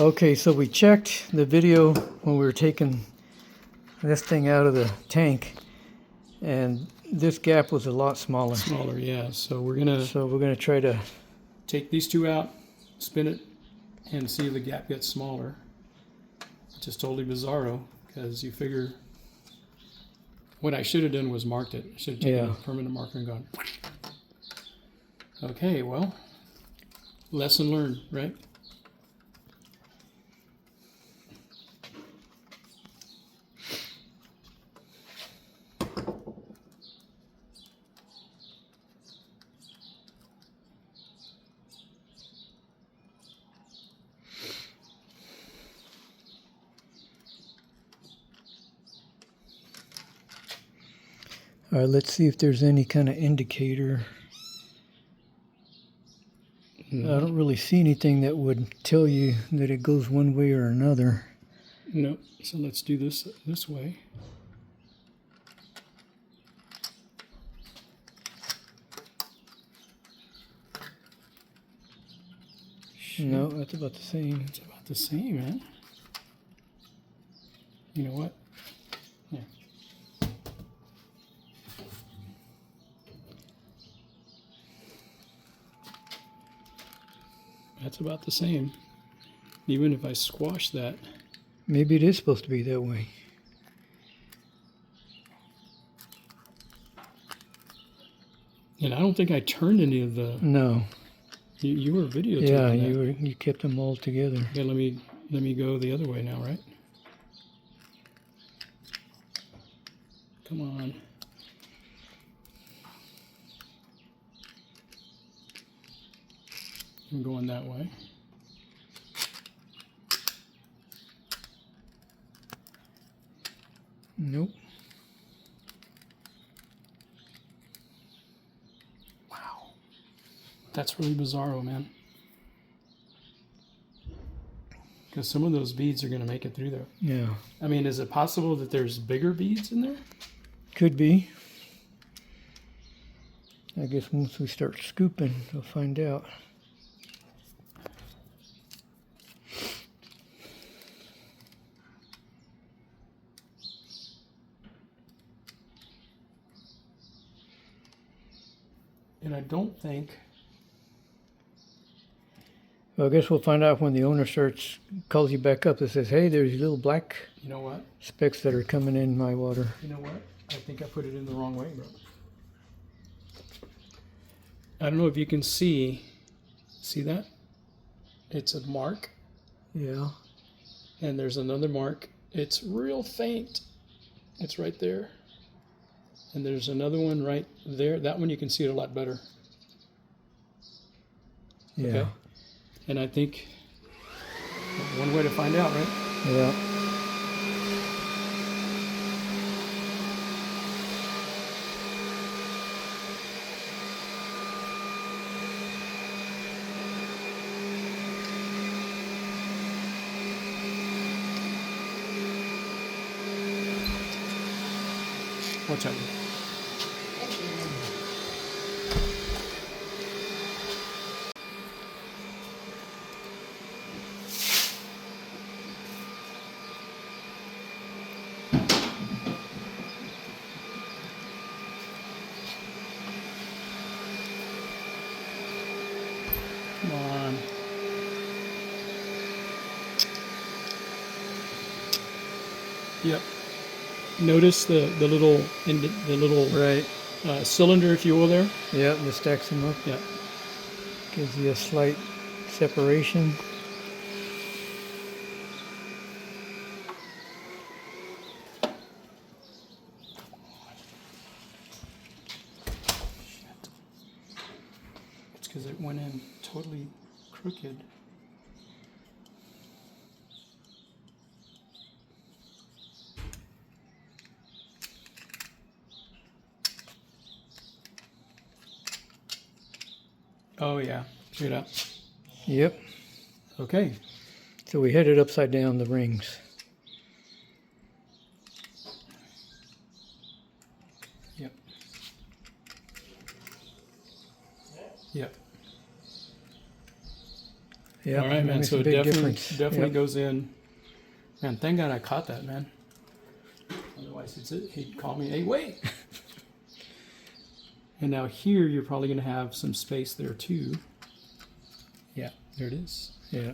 Okay, so we checked the video when we were taking this thing out of the tank, and this gap was a lot smaller. Smaller, yeah. So we're gonna try to take these two out, spin it, and see if the gap gets smaller. Which is totally bizarro, because you figure what I should have done was marked it. I should have taken a permanent marker and gone. Okay, well, lesson learned, right? All right, let's see if there's any kind of indicator. I don't really see anything that would tell you that it goes one way or another. No, so let's do this way. No, that's about the same. It's about the same, man. You know what? Yeah. That's about the same. Even if I squash that. Maybe it is supposed to be that way. And I don't think I turned any of the... No. You were videotaping that. You kept them all together. Okay, let me go the other way now, right? Come on. I'm going that way. Nope. Wow. That's really bizarro, man. Because some of those beads are going to make it through there. Yeah. I mean, is it possible that there's bigger beads in there? Could be. I guess once we start scooping, we'll find out. And I don't think... Well, I guess we'll find out when the owner calls you back up that says, hey, there's little black You know what? specks that are coming in my water. You know what? I think I put it in the wrong way, bro. I don't know if you can see that? It's a mark. Yeah. And there's another mark. It's real faint. It's right there. And there's another one right there. That one you can see it a lot better. Yeah. Okay? And I think one way to find out, right? Yeah. Watch out. Come on. Yep. Notice the little Right. Cylinder, if you will, there. Yeah, this stacks them up. Yeah. Gives you a slight separation. It's because it went in totally crooked. Oh yeah, check it out. Yep. Okay. So we had it upside down, the rings. Yep. Yep. Yeah. All right, man. Makes So a it big definitely difference. Yep. goes in. Man, thank God I caught that, man. Otherwise, he'd call me, hey, wait. And now here, you're probably going to have some space there too. Yeah, there it is. Yeah.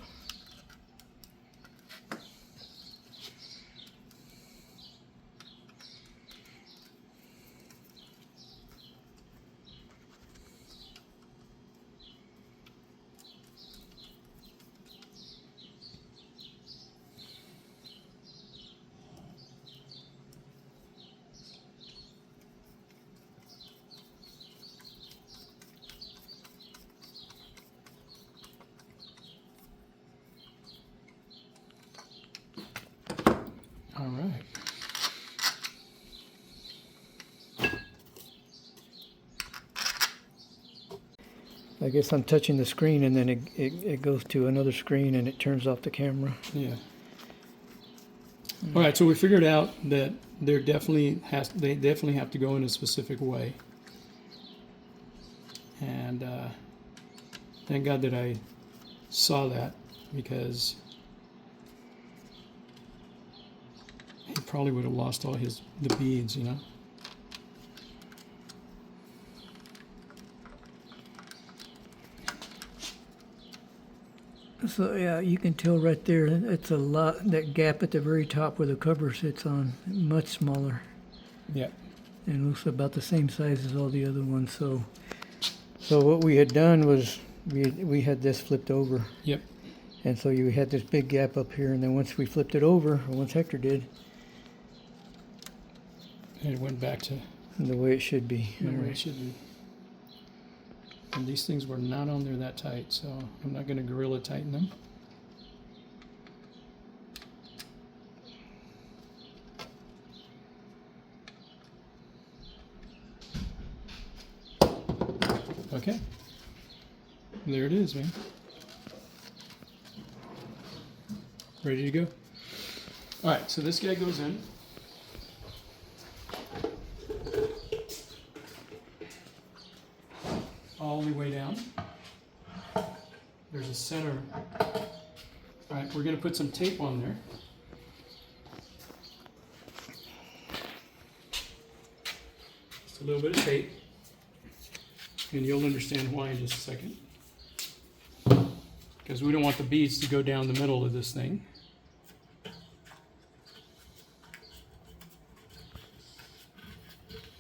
All right. I guess I'm touching the screen and then it goes to another screen and it turns off the camera. Yeah. All right, so we figured out that they definitely have to go in a specific way. And thank God that I saw that, because he probably would have lost all the beads, you know. So yeah, you can tell right there, it's a lot, that gap at the very top where the cover sits on, much smaller. Yeah. And looks about the same size as all the other ones. So what we had done was we had this flipped over. Yep. And so you had this big gap up here, and then once we flipped it over, or once Hector did, And it went back to the way it should be. the way it should be. And these things were not on there that tight, so I'm not going to Gorilla tighten them. Okay. There it is, man. Ready to go? All right, so this guy goes in. All the way down. There's a center. All right, we're going to put some tape on there. Just a little bit of tape. And you'll understand why in just a second. Because we don't want the beads to go down the middle of this thing.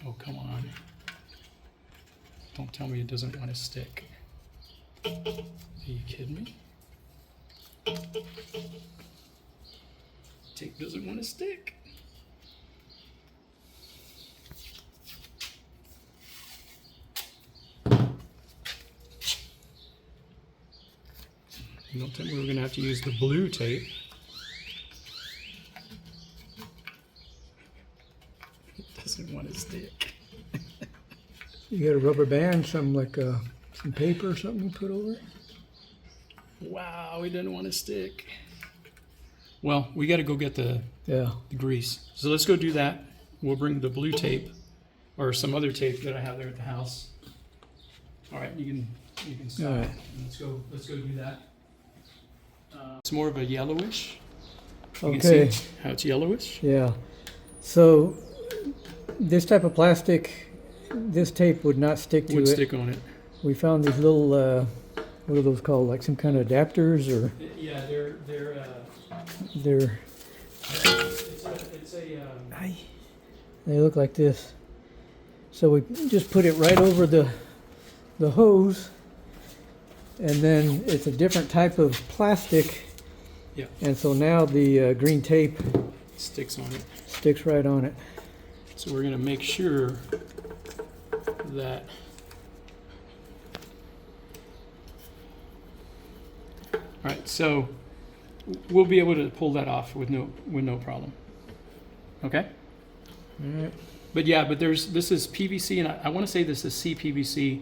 Oh, come on. Don't tell me it doesn't want to stick. Are you kidding me? Tape doesn't want to stick. Don't tell me we're going to have to use the blue tape. It doesn't want to stick. You got a rubber band, some like some paper or something you put over it? Wow, it doesn't want to stick. Well, we got to go get the grease. So let's go do that. We'll bring the blue tape or some other tape that I have there at the house. All right, you can stop. All right. Let's go do that. It's more of a yellowish. You Okay. can see how it's yellowish. Yeah. So this type of plastic, this tape would not stick to Would it. stick on it. We found these little, what are those called? Like some kind of adapters, or Yeah, they're. They look like this. So we just put it right over the hose, and then it's a different type of plastic. Yeah. And so now the green tape Sticks on it. sticks right on it. So we're going to make sure that all right, so we'll be able to pull that off with no problem. Okay? All right. But yeah, but this is PVC, and I want to say this is CPVC,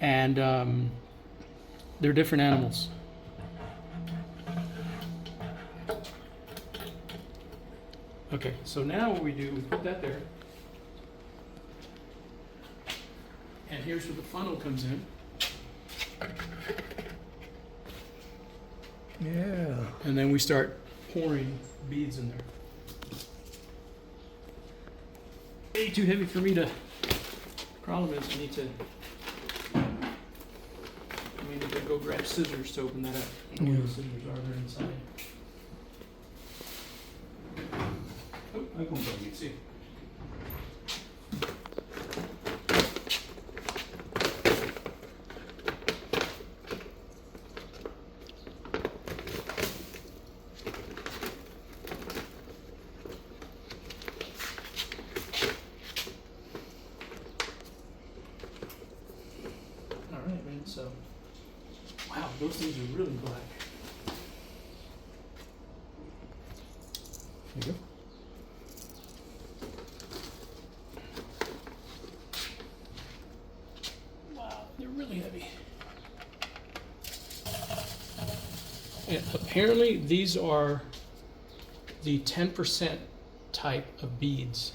and they're different animals. Okay, so now what we do, we put that there, and here's where the funnel comes in. Yeah. And then we start pouring beads in there. Way too heavy for me to. Problem is, I need to go grab scissors to open that up. Yeah. The scissors are there inside. Oh, I won't let you see. All right, man. So, wow, those things are really black. There you go. Wow, they're really heavy. And apparently, these are the 10% type of beads.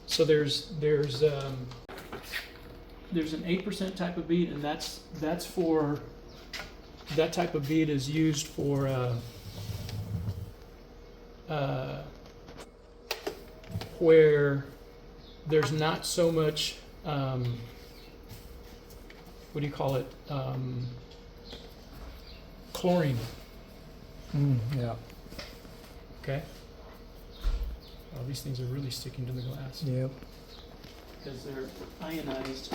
So there's an 8% type of bead, and that's for that type of bead is used for where there's not so much what do you call it, chlorine. Yeah. Okay. Oh, these things are really sticking to the glass Yep. because they're ionized.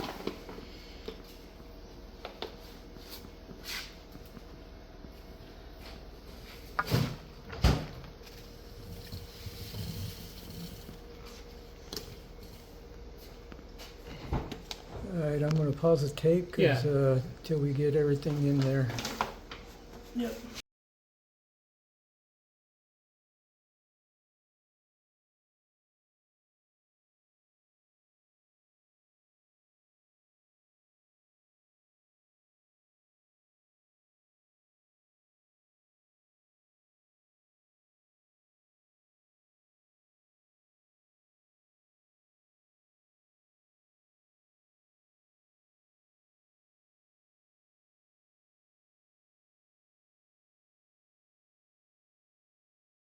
All right, I'm gonna pause the tape, cause, till we get everything in there. Yep.